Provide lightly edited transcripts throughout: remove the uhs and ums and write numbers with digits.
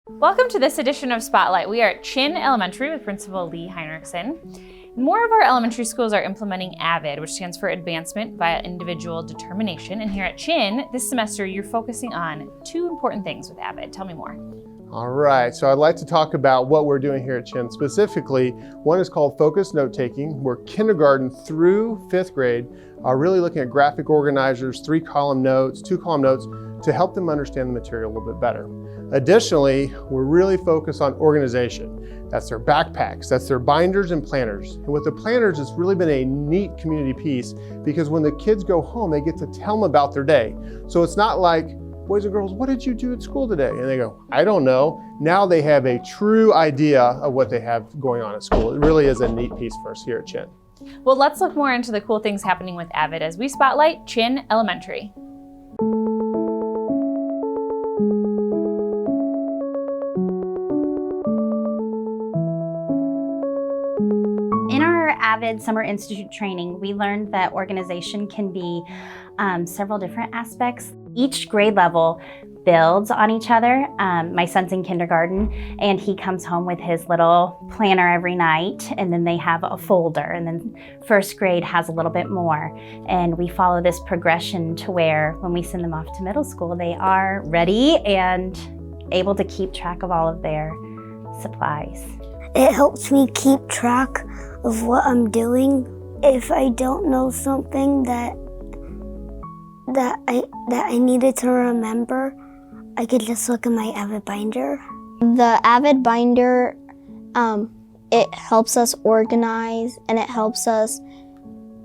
Welcome to this edition of Spotlight. We are at Chinn Elementary with Principal Lee Heinerikson. More of our elementary schools are implementing AVID, which stands for Advancement via Individual Determination. And here at Chinn, this semester, you're focusing on two important things with AVID. Tell me more. All right, so I'd like to talk about what we're doing here at Chinn. Specifically, one is called focused note-taking, where kindergarten through 5th grade are really looking at graphic organizers, 3-column notes, 2-column notes, to help them understand the material a little bit better. Additionally, we're really focused on organization. That's their backpacks, that's their binders and planners. And with the planners, it's really been a neat community piece because when the kids go home, they get to tell them about their day. So it's not like, boys and girls, what did you do at school today? And they go, I don't know. Now they have a true idea of what they have going on at school. It really is a neat piece for us here at Chinn. Well, let's look more into the cool things happening with AVID as we spotlight Chinn Elementary. AVID Summer Institute training, we learned that organization can be several different aspects. Each grade level builds on each other. My son's in kindergarten and he comes home with his little planner every night, and then they have a folder, and then 1st grade has a little bit more. And we follow this progression to where when we send them off to middle school, they are ready and able to keep track of all of their supplies. It helps me keep track of what I'm doing. If I don't know something that I needed to remember, I could just look at my AVID binder. The AVID binder, it helps us organize and it helps us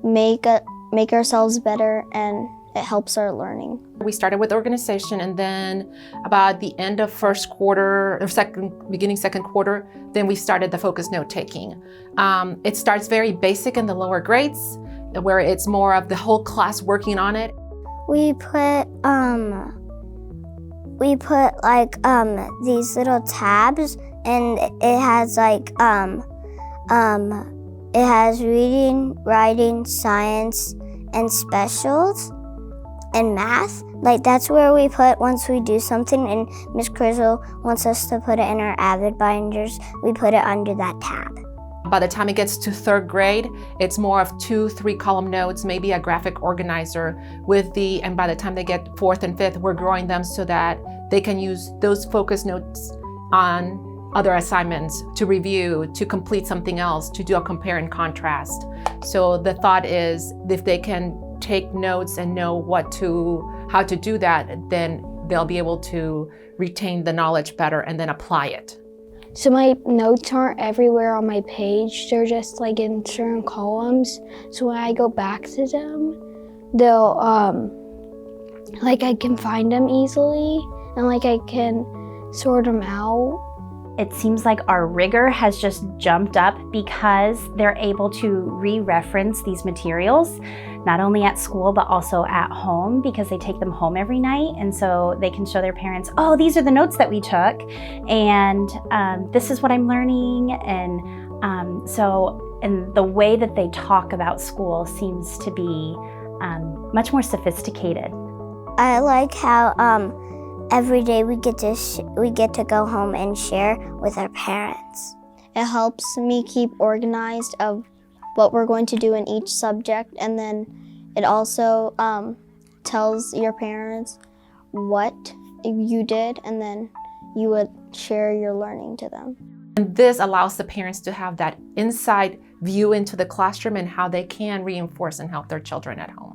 make ourselves better, and it helps our learning. We started with organization, and then about the end of 1st quarter, or beginning 2nd quarter, then we started the focused note-taking. It starts very basic in the lower grades, where it's more of the whole class working on it. We put like these little tabs, and it has like it has reading, writing, science, and specials. And math, like that's where we put once we do something, and Miss Crizzle wants us to put it in our AVID binders, we put it under that tab. By the time it gets to 3rd grade, it's more of 2-3-column notes, maybe a graphic organizer and by the time they get 4th and 5th, we're growing them so that they can use those focus notes on other assignments to review, to complete something else, to do a compare and contrast. So the thought is if they can take notes and know how to do that, then they'll be able to retain the knowledge better and then apply it. So my notes aren't everywhere on my page, they're just like in certain columns. So when I go back to them, they'll, like I can find them easily, and like I can sort them out. It seems like our rigor has just jumped up because they're able to re-reference these materials, not only at school, but also at home, because they take them home every night. And so they can show their parents, oh, these are the notes that we took, and this is what I'm learning. And and the way that they talk about school seems to be much more sophisticated. I like how every day we get to go home and share with our parents. It helps me keep organized of what we're going to do in each subject, and then it also tells your parents what you did, and then you would share your learning to them. And this allows the parents to have that inside view into the classroom and how they can reinforce and help their children at home.